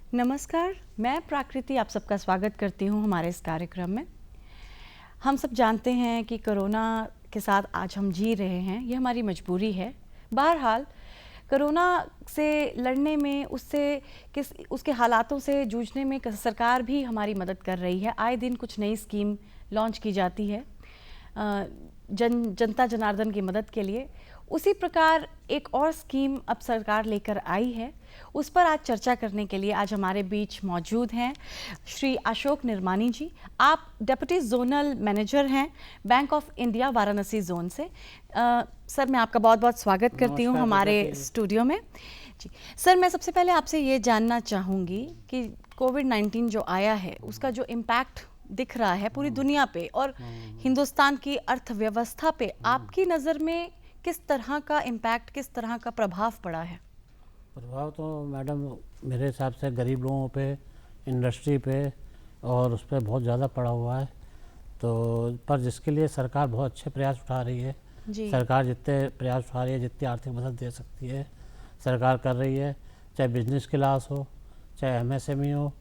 नमस्कार, मैं प्राकृति आप सबका स्वागत करती हूँ हमारे इस कार्यक्रम में। हम सब जानते हैं कि कोरोना के साथ आज हम जी रहे हैं, ये हमारी मजबूरी है। बहरहाल कोरोना से लड़ने में उसके हालातों से जूझने में सरकार भी हमारी मदद कर रही है। आए दिन कुछ नई स्कीम लॉन्च की जाती है जनता जनार्दन की मदद के लिए। उसी प्रकार एक और स्कीम अब सरकार लेकर आई है, उस पर आज चर्चा करने के लिए आज हमारे बीच मौजूद हैं श्री अशोक निर्मानी जी। आप डेप्यूटी जोनल मैनेजर हैं bank of India Varanasi zone से। सर, मैं आपका बहुत बहुत स्वागत करती हूँ हमारे स्टूडियो में जी। सर, मैं सबसे पहले आपसे ये जानना चाहूँगी कि कोविड-19 जो आया है उसका जो इम्पैक्ट दिख रहा है पूरी दुनिया पे और हिंदुस्तान की अर्थव्यवस्था पे, आपकी नज़र में किस तरह का इम्पैक्ट, किस तरह का प्रभाव पड़ा है? प्रभाव तो मैडम मेरे हिसाब से गरीब लोगों पे, इंडस्ट्री पे और उस पर बहुत ज़्यादा पड़ा हुआ है। तो पर जिसके लिए सरकार बहुत अच्छे प्रयास उठा रही है जी। सरकार जितने प्रयास उठा रही है, जितनी आर्थिक मदद दे सकती है सरकार कर रही है। चाहे बिजनेस क्लास हो, चाहे MSME हो,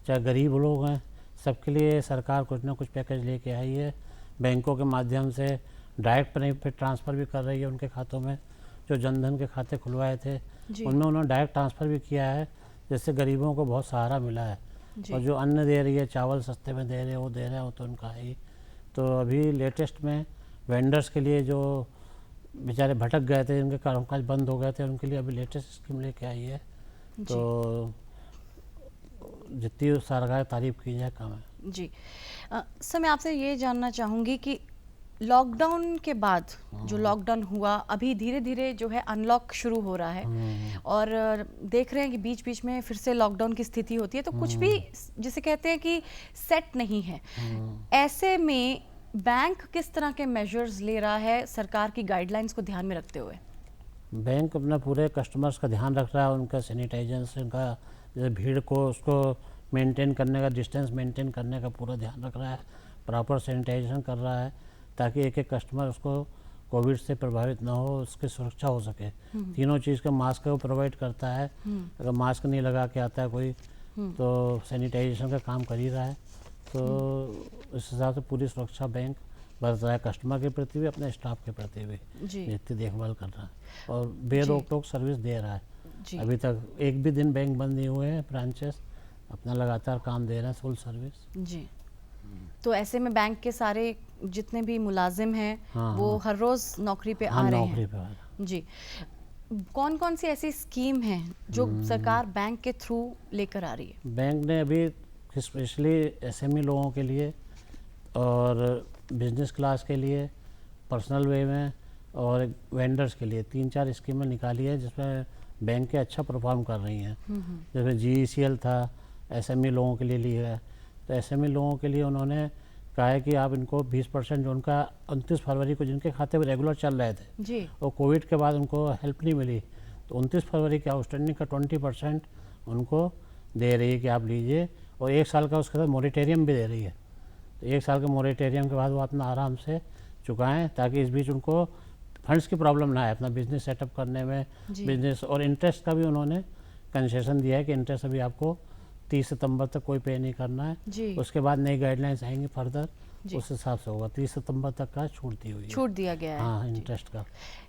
चाहे गरीब लोग हैं, सबके लिए सरकार कुछ ना कुछ पैकेज लेके आई है। बैंकों के माध्यम से डायरेक्ट बेनिफिट ट्रांसफ़र भी कर रही है उनके खातों में। जो जनधन के खाते खुलवाए थे उनमें उन्होंने डायरेक्ट ट्रांसफ़र भी किया है, जिससे गरीबों को बहुत सहारा मिला है। और जो अन्न दे रही है, चावल सस्ते में दे रहे हैं, वो दे रहे हैं, वो तो उनका है ही। तो अभी लेटेस्ट में वेंडर्स के लिए जो बेचारे भटक गए थे, जिनके कामकाज बंद हो गए थे, उनके लिए अभी लेटेस्ट स्कीम लेके आई है। तो जितनी सरकार तारीफ की जाए कम है जी। सर, मैं आपसे ये जानना चाहूँगी कि लॉकडाउन के बाद जो लॉकडाउन हुआ, अभी धीरे धीरे जो है अनलॉक शुरू हो रहा है और देख रहे हैं कि बीच बीच में फिर से लॉकडाउन की स्थिति होती है, तो कुछ भी जिसे कहते हैं कि सेट नहीं है। ऐसे में बैंक किस तरह के मेजर्स ले रहा है सरकार की गाइडलाइंस को ध्यान में रखते हुए? बैंक अपना पूरे कस्टमर्स का ध्यान रख रहा है, उनका सैनिटाइजेशन, उनका जैसे भीड़ को उसको मेंटेन करने का, डिस्टेंस मेंटेन करने का पूरा ध्यान रख रहा है। प्रॉपर सैनिटाइजेशन कर रहा है ताकि एक एक कस्टमर उसको कोविड से प्रभावित ना हो, उसकी सुरक्षा हो सके। तीनों चीज़ का मास्क वो प्रोवाइड करता है। अगर मास्क नहीं लगा के आता है कोई तो सैनिटाइजेशन का काम कर ही रहा है। तो इस हिसाब से पूरी सुरक्षा बैंक बरत रहा है, कस्टमर के प्रति भी, अपने स्टाफ के प्रति भी जितनी देखभाल कर रहा है और बेरोक टोक सर्विस दे रहा है। अभी तक एक भी दिन बैंक बंद नहीं हुए हैं, ब्रांचेस अपना लगातार काम दे रहे हैं, फुल सर्विस जी। तो ऐसे में बैंक के सारे जितने भी मुलाजिम हैं वो हर रोज नौकरी पे आ रहे हैं जी। कौन कौन सी ऐसी स्कीम है जो सरकार बैंक के थ्रू लेकर आ रही है? बैंक ने अभी स्पेशली SME लोगों के लिए और बिजनेस क्लास के लिए, पर्सनल वे में और वेंडर्स के लिए 3-4 स्कीमें निकाली है, जिसमें बैंक के अच्छा परफॉर्म कर रही हैं। जैसे GECL था, SME लोगों के लिए लिया है। तो SME लोगों के लिए उन्होंने कहा है कि आप इनको 20% जो उनका 29 फरवरी को जिनके खाते में रेगुलर चल रहे थे जी, और कोविड के बाद उनको हेल्प नहीं मिली, तो 29 फरवरी के आउटस्टैंडिंग का 20% उनको दे रही है कि आप लीजिए, और 1 साल का उसके साथ मोरेटेरियम भी दे रही है। तो 1 साल के मोरेटेरियम के बाद वो अपना आराम से चुकाएँ, ताकि इस बीच उनको फंड्स की प्रॉब्लम ना आए अपना बिजनेस सेटअप करने में। बिजनेस और इंटरेस्ट का भी उन्होंने कंसेशन दिया है कि इंटरेस्ट अभी आपको 30 सितंबर तक कोई पे नहीं करना है। उसके बाद नई गाइडलाइंस आएंगी फर्दर, उस हिसाब से होगा। 30 सितंबर तक का छूट दी हुई है, छूट दिया गया है हाँ इंटरेस्ट का।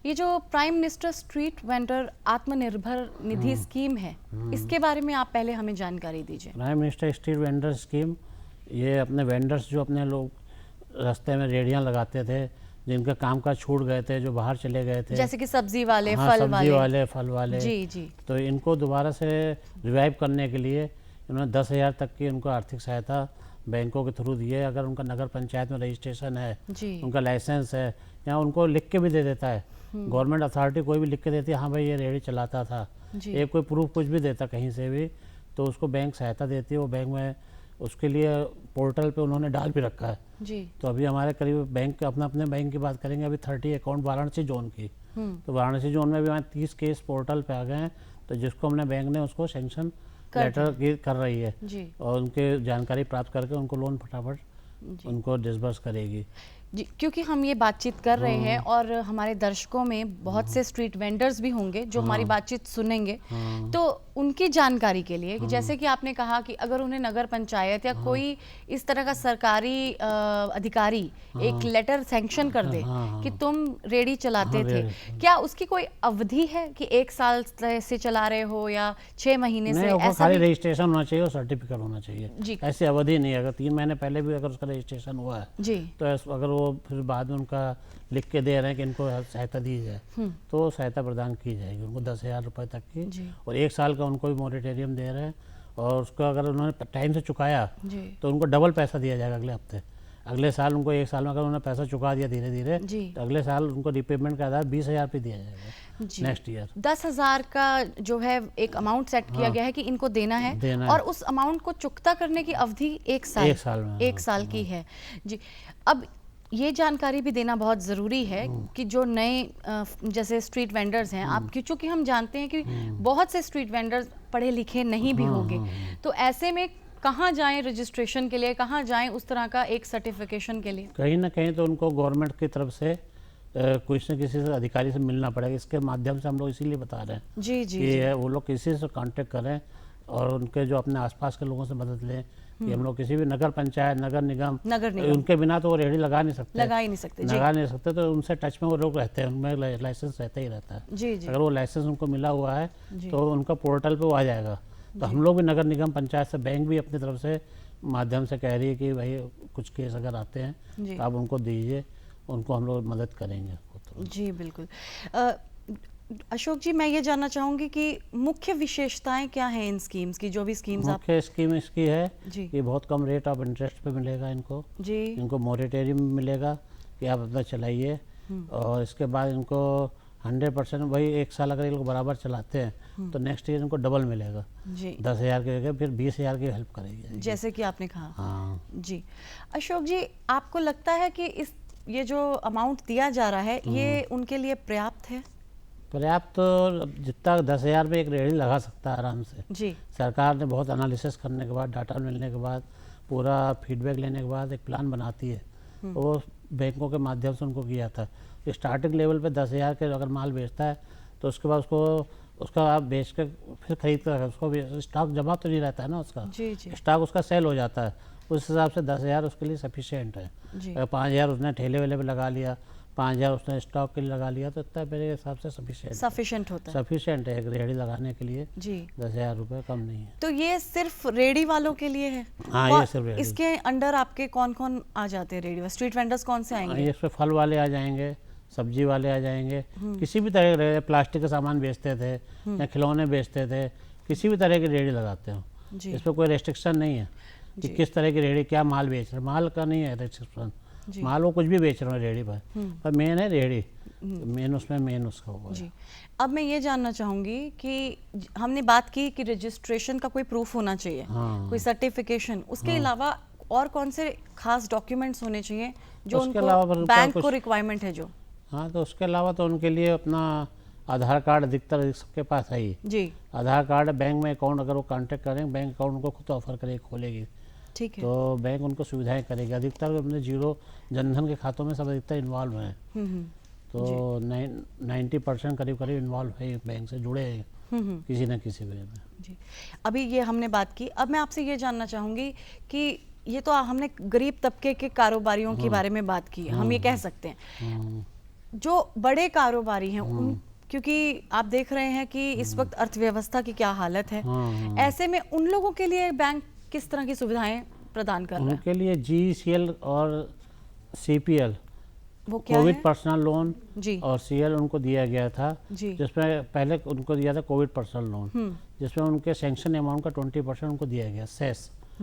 ये जो prime minister street vendor Atmanirbhar Nidhi scheme है, इसके बारे में आप पहले हमें जानकारी दीजिए। Prime minister street vendor scheme, ये अपने वेंडर्स जो अपने लोग रास्ते में रेडियाँ लगाते थे, जिनका काम काज छूट गए थे, जो बाहर चले गए थे, जैसे कि सब्जी वाले, फल वाले जी, तो इनको दोबारा से रिवाइव करने के लिए उन्होंने 10,000 तक की उनको आर्थिक सहायता बैंकों के थ्रू दी है। अगर उनका नगर पंचायत में रजिस्ट्रेशन है, उनका लाइसेंस है, या उनको लिख के भी दे देता है गवर्नमेंट अथॉरिटी, कोई भी लिख के देती है, हाँ भाई ये रेडी चलाता था, एक कोई प्रूफ कुछ भी देता कहीं से भी, तो उसको बैंक सहायता देती है। वो बैंक में उसके लिए पोर्टल पे उन्होंने डाल भी रखा है जी। तो अभी हमारे करीब बैंक अपने बैंक की बात करेंगे, अभी 30 अकाउंट वाराणसी जोन की, तो वाराणसी जोन में भी हमारे 30 केस पोर्टल पे आ गए हैं। तो जिसको हमने बैंक ने उसको सेंक्शन लेटर कर रही है जी, और उनके जानकारी प्राप्त करके उनको लोन फटाफट उनको डिसबर्स करेगी जी। क्योंकि हम ये बातचीत कर रहे हैं और हमारे दर्शकों में बहुत से स्ट्रीट वेंडर्स भी होंगे जो हमारी बातचीत सुनेंगे, तो उनकी जानकारी के लिए कि जैसे कि आपने कहा कि अगर उन्हें नगर पंचायत या कोई इस तरह का सरकारी अधिकारी एक लेटर सैंक्शन कर दे कि तुम रेडी चलाते थे, क्या उसकी कोई अवधि है कि 1 साल से चला रहे हो या 6 महीने से? नहीं, ऐसा खाली भी? रजिस्ट्रेशन होना चाहिए और सर्टिफिकेट होना चाहिए जी ऐसी अवधि नहीं है। अगर 3 महीने पहले भी अगर उसका रजिस्ट्रेशन हुआ है जी तो अगर वो फिर बाद में उनका लिख के दे रहे हैं कि इनको सहायता दी जाए तो सहायता प्रदान की जाएगी उनको 10,000 रुपये तक की, जी और 1 साल का उनको भी मॉनिटेरियम दे रहे हैं, और उसको अगर उन्होंने टाइम से चुकाया जी तो उनको डबल पैसा दिया जाएगा अगले हफ्ते। अगले साल उनको 1 साल में अगर उन्होंने पैसा चुका दिया धीरे धीरे जी तो अगले साल उनको रिपेमेंट का आधार 20,000 रुपये दिया जाएगा जी। Next year. 10,000 का जो है एक अमाउंट सेट किया गया है कि इनको देना है, देना और है। उस अमाउंट को चुकता करने की अवधि 1 साल, 1 साल में, 1 साल की है जी। अब ये जानकारी भी देना बहुत ज़रूरी है कि जो नए जैसे स्ट्रीट वेंडर्स हैं, आप क्योंकि हम जानते हैं कि बहुत से स्ट्रीट वेंडर्स पढ़े लिखे नहीं भी होंगे, तो ऐसे में कहाँ जाएं रजिस्ट्रेशन के लिए, कहाँ जाएं उस तरह का एक सर्टिफिकेशन के लिए? कहीं ना कहीं तो उनको गवर्नमेंट की तरफ से कुछ न किसी से अधिकारी से मिलना पड़ेगा। इसके माध्यम से हम लोग इसीलिए बता रहे हैं जी जी कि वो लोग किसी से कांटेक्ट करें और उनके जो अपने आसपास के लोगों से मदद लें कि हम लोग किसी भी नगर पंचायत, नगर निगम, उनके बिना तो वो रेहड़ी लगा नहीं सकते, लगा ही नहीं सकते जी। लगा नहीं सकते, तो उनसे टच में वो लोग रहते हैं, उनमें लाइसेंस रहता ही रहता है जी जी अगर वो लाइसेंस उनको मिला हुआ है जी। तो उनका पोर्टल पे वो आ जाएगा। तो हम लोग भी नगर निगम पंचायत से, बैंक भी अपनी तरफ से माध्यम से कह रही है कि भाई कुछ केस अगर आते हैं जी तो आप उनको दीजिए, उनको हम लोग मदद करेंगे। जी बिल्कुल। अशोक जी, मैं ये जानना चाहूँगी कि मुख्य विशेषताएं क्या हैं इन स्कीम्स की, जो भी स्कीम्स आप? मुख्य स्कीम इसकी है जी कि बहुत कम रेट ऑफ इंटरेस्ट पे मिलेगा इनको, जी इनको मॉनिटेरियम मिलेगा कि आप अपना चलाइए, और इसके बाद इनको 100% वही 1 साल अगर ये लोग बराबर चलाते हैं तो नेक्स्ट ईयर इनको डबल मिलेगा, जी 10,000 की जगह फिर 20,000 की हेल्प करेगी जैसे कि आपने कहा। हाँ। जी अशोक जी, आपको लगता है कि ये जो अमाउंट दिया जा रहा है ये उनके लिए पर्याप्त है? पर्याप्त तो जितना 10,000 में एक रेहड़ी लगा सकता है आराम से। जी सरकार ने बहुत एनालिसिस करने के बाद, डाटा मिलने के बाद, पूरा फीडबैक लेने के बाद एक प्लान बनाती है, वो बैंकों के माध्यम से उनको किया था। स्टार्टिंग लेवल पे 10,000 के अगर माल बेचता है तो उसके बाद उसका आप बेच के फिर खरीद कर, उसको स्टॉक जमा तो नहीं रहता है ना उसका, जी जी स्टॉक उसका सेल हो जाता है, उस हिसाब से 10,000 उसके लिए सफिशिएंट है। जी अगर 5,000 उसने ठेले वेले पे लगा लिया, 5,000 उसने स्टॉक के लिए लगा लिया, तो इतना मेरे हिसाब से सफिशिएंट होता है। सफिशिएंट है एक रेहड़ी लगाने के लिए। जी 10,000 रुपये कम नहीं है। तो ये सिर्फ रेडी वालों के लिए है? हाँ, और ये सिर्फ रेहड़ी। इसके अंडर आपके कौन कौन आ जाते हैं रेडी वाले? स्ट्रीट वेंडर्स कौन से आएंगे? इस पे फल वाले आ जाएंगे, सब्जी वाले आ जाएंगे, किसी भी तरह के प्लास्टिक का सामान बेचते थे या खिलौने बेचते थे, किसी भी तरह की रेहड़ी लगाते हो। जी इस पर कोई रेस्ट्रिक्शन नहीं है कि किस तरह की रेहड़ी, क्या माल बेच रहे, माल का नहीं है रेस्ट्रिक्शन, जी माल वो कुछ भी बेच रहे हैं रेहड़ी पर मेन है रेहड़ी, मेन उसका हुआ है। जी। अब मैं ये जानना चाहूँगी कि हमने बात की कि रजिस्ट्रेशन का कोई प्रूफ होना चाहिए, हाँ। कोई सर्टिफिकेशन, उसके अलावा और कौन से खास डॉक्यूमेंट्स होने चाहिए जो उसके उनको अलावा बैंक को रिक्वायरमेंट है जो? हाँ, तो उसके अलावा तो उनके लिए अपना आधार कार्ड अधिकतर सबके पास है ही। जी आधार कार्ड, बैंक में अकाउंट अगर वो कांटेक्ट करें, बैंक अकाउंट उनको खुद ऑफर करेगी, खोलेगी, ठीक है। तो बैंक उनको सुविधाएं करेगी। अधिकतर अपने जीरो जनधन के खातों में सब अधिकतर इन्वॉल्व हैं, तो 90% करीब इन्वॉल्व है, बैंक से जुड़े हैं किसी न किसी वे में। जी अभी ये हमने बात की, अब मैं आपसे ये जानना चाहूँगी कि ये तो हमने गरीब तबके के कारोबारियों के बारे में बात की, हम ये कह सकते हैं जो बड़े कारोबारी हैं क्योंकि आप देख रहे हैं कि इस वक्त अर्थव्यवस्था की क्या हालत है, ऐसे में उन लोगों के लिए बैंक किस तरह की सुविधाएं प्रदान कर रहा है? उनके लिए GCL और CPL, वो क्या कोविड है? पर्सनल लोन जी और CL उनको दिया गया था, जी जिसमें पहले उनको दिया था कोविड पर्सनल लोन, जिसमें उनके सैंक्शन अमाउंट का 20% उनको दिया गया।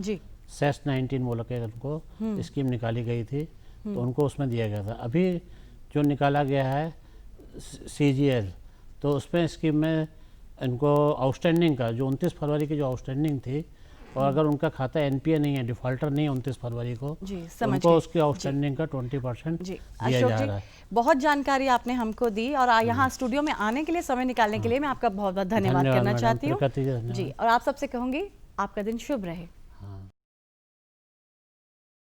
जी सेस 19 बोल के उनको स्कीम निकाली गई थी, तो उनको उसमें दिया गया था। अभी जो निकाला गया है CGL, तो उसमें स्कीम में इनको आउटस्टैंडिंग का जो 29 फरवरी की जो आउटस्टैंडिंग थी, और अगर उनका खाता NPA नहीं है, डिफॉल्टर नहीं है 29 फरवरी को, जी तो समझ उनको गई। उसकी आउटस्टैंडिंग का 20% जी दिया अशोक जा जी, रहा है। बहुत जानकारी आपने हमको दी, और यहाँ स्टूडियो में आने के लिए, समय निकालने के लिए मैं आपका बहुत बहुत धन्यवाद करना चाहती हूँ। धन्यवाद। जी, और आप सबसे कहूँगी आपका दिन शुभ रहे।